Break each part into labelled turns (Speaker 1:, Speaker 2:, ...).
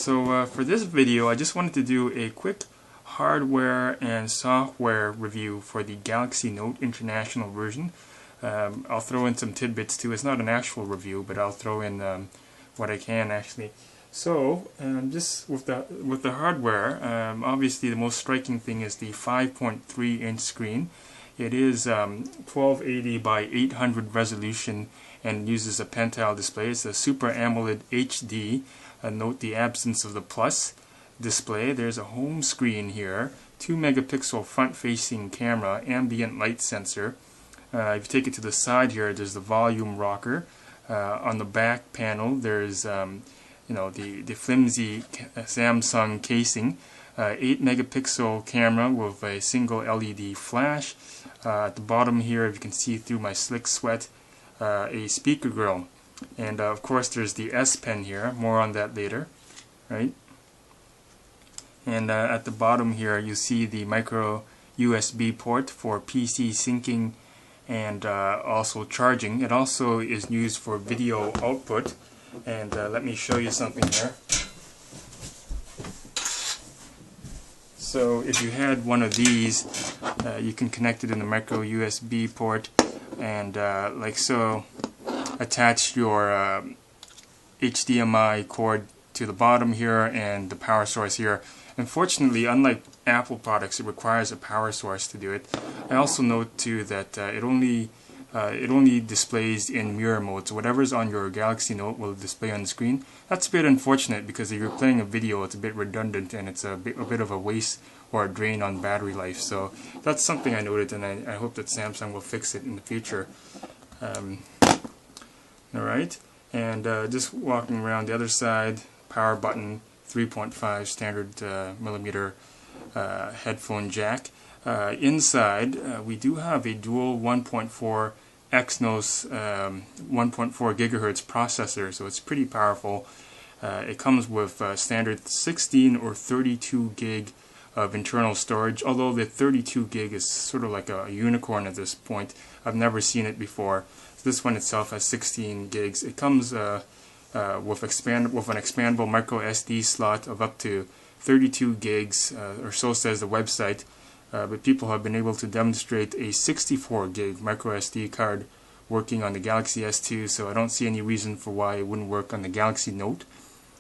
Speaker 1: For this video, I just wanted to do a quick hardware and software review for the Galaxy Note International version. I'll throw in some tidbits too. It's not an actual review, but I'll throw in what I can actually. Just with the hardware, obviously the most striking thing is the 5.3-inch screen. It is 1280 by 800 resolution and uses a Pental display. It's a Super AMOLED HD. Note the absence of the plus display. There's a home screen here, 2 megapixel front-facing camera, ambient light sensor. If you take it to the side here, there's the volume rocker. On the back panel, there's the flimsy Samsung casing. 8 megapixel camera with a single LED flash. At the bottom here, if you can see through my slick sweat, a speaker grill. And of course there's the S Pen here, more on that later, right? And at the bottom here you see the micro USB port for PC syncing and also charging. It also is used for video output, and let me show you something here. So if you had one of these, you can connect it in the micro USB port and like so, attach your HDMI cord to the bottom here and the power source here. Unfortunately, unlike Apple products, it requires a power source to do it. I also note too that it only displays in mirror mode, so whatever's on your Galaxy Note will display on the screen. That's a bit unfortunate because if you're playing a video, it's a bit redundant and it's a bit of a waste or a drain on battery life. So that's something I noted, and I hope that Samsung will fix it in the future. Alright, and just walking around the other side, power button, 3.5 standard millimeter headphone jack. Inside, we do have a dual 1.4 Exynos 1.4 gigahertz processor, so it's pretty powerful. It comes with standard 16 or 32 gig of internal storage, although the 32 gig is sort of like a unicorn at this point. I've never seen it before. This one itself has 16 gigs. It comes with an expandable micro SD slot of up to 32 gigs, or so says the website. But people have been able to demonstrate a 64 gig micro SD card working on the Galaxy S2, so I don't see any reason for why it wouldn't work on the Galaxy Note.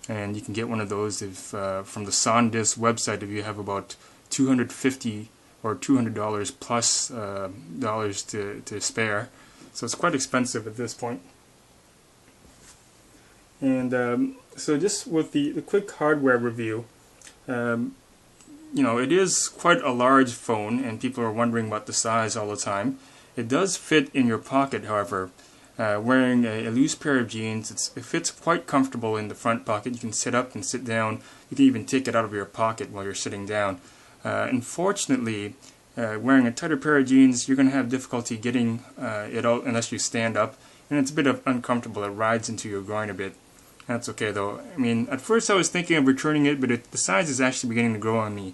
Speaker 1: And you can get one of those if from the SanDisk website if you have about $250 or $200 plus dollars to spare. So it's quite expensive at this point. And so just with the quick hardware review, it is quite a large phone, and people are wondering about the size all the time. It does fit in your pocket, however. Wearing a loose pair of jeans, it fits quite comfortable in the front pocket. You can sit up and sit down. You can even take it out of your pocket while you're sitting down. Unfortunately, wearing a tighter pair of jeans, you're going to have difficulty getting it out unless you stand up, and it's a bit uncomfortable. It rides into your groin a bit. That's okay though. I mean, at first I was thinking of returning it, but the size is actually beginning to grow on me.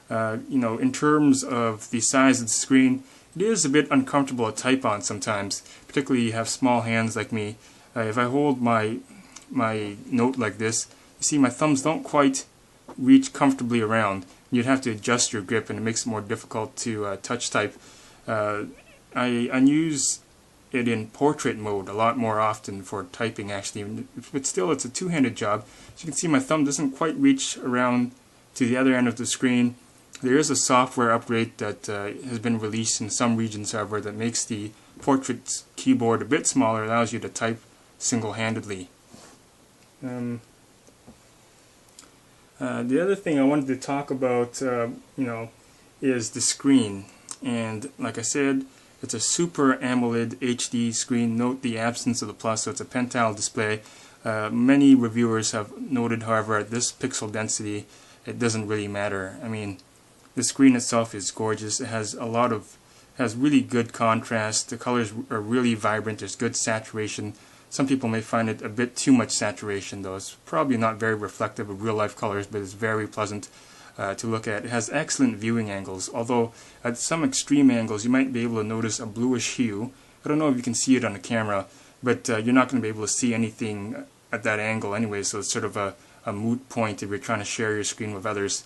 Speaker 1: In terms of the size of the screen, it is a bit uncomfortable to type on sometimes, particularly you have small hands like me. If I hold my note like this, you see my thumbs don't quite reach comfortably around. You'd have to adjust your grip, and it makes it more difficult to touch type. I use it in portrait mode a lot more often for typing actually, but still it's a two-handed job. As you can see, my thumb doesn't quite reach around to the other end of the screen. There is a software upgrade that has been released in some regions, however, that makes the portrait keyboard a bit smaller, allows you to type single-handedly. The other thing I wanted to talk about, is the screen. And like I said, it's a Super AMOLED HD screen. Note the absence of the plus, so it's a Pental display. Many reviewers have noted, however, at this pixel density, it doesn't really matter. I mean, the screen itself is gorgeous. It has has really good contrast. The colors are really vibrant. There's good saturation. Some people may find it a bit too much saturation, though. It's probably not very reflective of real-life colors, but it's very pleasant to look at. It has excellent viewing angles, although at some extreme angles you might be able to notice a bluish hue. I don't know if you can see it on the camera, but you're not going to be able to see anything at that angle anyway, so it's sort of a a moot point if you're trying to share your screen with others.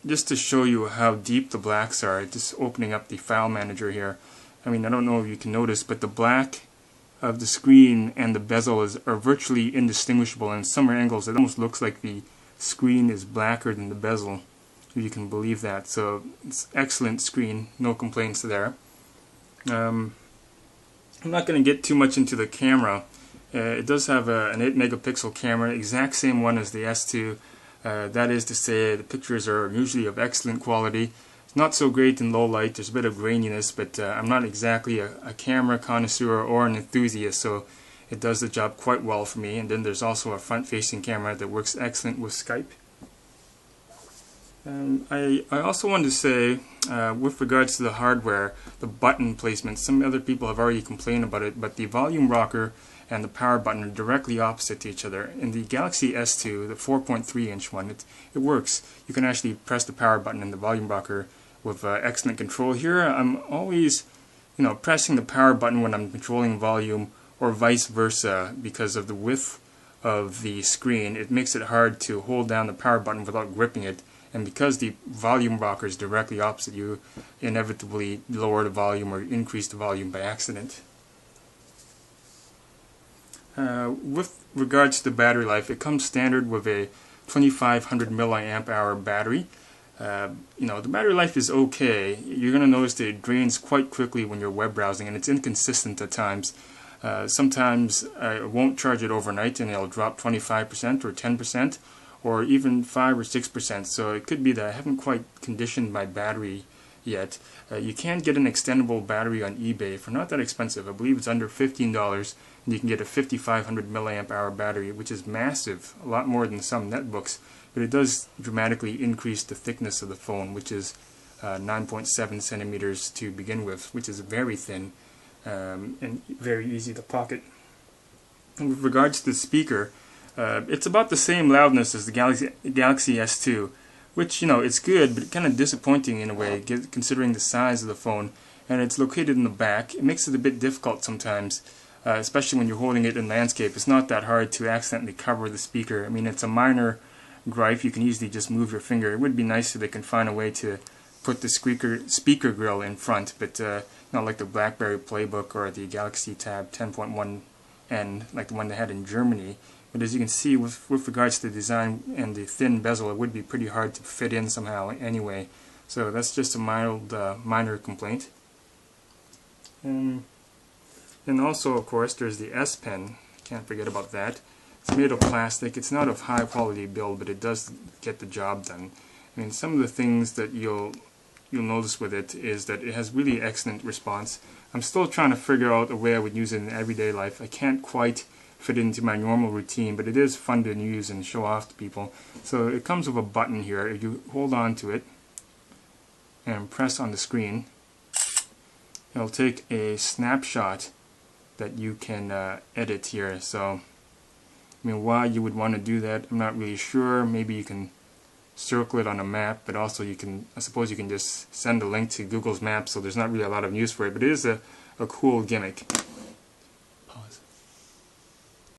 Speaker 1: Just to show you how deep the blacks are, just opening up the file manager here. I mean, I don't know if you can notice, but the black of the screen and the bezel are virtually indistinguishable. In some angles it almost looks like the screen is blacker than the bezel, if you can believe that. So it's excellent screen, no complaints there. I'm not going to get too much into the camera. It does have an 8 megapixel camera, exact same one as the S2. That is to say, the pictures are usually of excellent quality. It's not so great in low light, there's a bit of graininess, but I'm not exactly a camera connoisseur or an enthusiast, so it does the job quite well for me. And then there's also a front-facing camera that works excellent with Skype. I also wanted to say, with regards to the hardware, the button placement, some other people have already complained about it, but the volume rocker and the power button are directly opposite to each other. In the Galaxy S2, the 4.3-inch one, it works. You can actually press the power button and the volume rocker with excellent control. Here I'm always, pressing the power button when I'm controlling volume, or vice versa, because of the width of the screen. It makes it hard to hold down the power button without gripping it. And because the volume rocker is directly opposite, you inevitably lower the volume or increase the volume by accident. With regards to the battery life, it comes standard with a 2500 milliamp hour battery. The battery life is okay. You're going to notice that it drains quite quickly when you're web browsing, and it's inconsistent at times. Sometimes I won't charge it overnight and it'll drop 25% or 10%, or even 5 or 6%. So it could be that I haven't quite conditioned my battery yet. You can get an extendable battery on eBay for not that expensive. I believe it's under $15, and you can get a 5500 milliamp hour battery, which is massive, a lot more than some netbooks, but it does dramatically increase the thickness of the phone, which is 9.7 centimeters to begin with, which is very thin and very easy to pocket. And with regards to the speaker, it's about the same loudness as the Galaxy S2, which, it's good, but kind of disappointing in a way, considering the size of the phone, and it's located in the back. It makes it a bit difficult sometimes, especially when you're holding it in landscape. It's not that hard to accidentally cover the speaker. I mean, it's a minor gripe. You can easily just move your finger. It would be nice if they can find a way to put the speaker grill in front, but not like the BlackBerry Playbook or the Galaxy Tab 10.1N, like the one they had in Germany. But as you can see, with regards to the design and the thin bezel, it would be pretty hard to fit in somehow anyway. So that's just a minor complaint. And also, of course, there's the S Pen. Can't forget about that. It's made of plastic. It's not of high quality build, but it does get the job done. I mean, some of the things that you'll notice with it is that it has really excellent response. I'm still trying to figure out a way I would use it in everyday life. I can't quite fit into my normal routine, but it is fun to use and show off to people. So it comes with a button here. If you hold on to it and press on the screen, it'll take a snapshot that you can edit here. So, I mean, why you would want to do that, I'm not really sure. Maybe you can circle it on a map, but also I suppose you can just send a link to Google's Maps, so there's not really a lot of use for it, but it is a cool gimmick.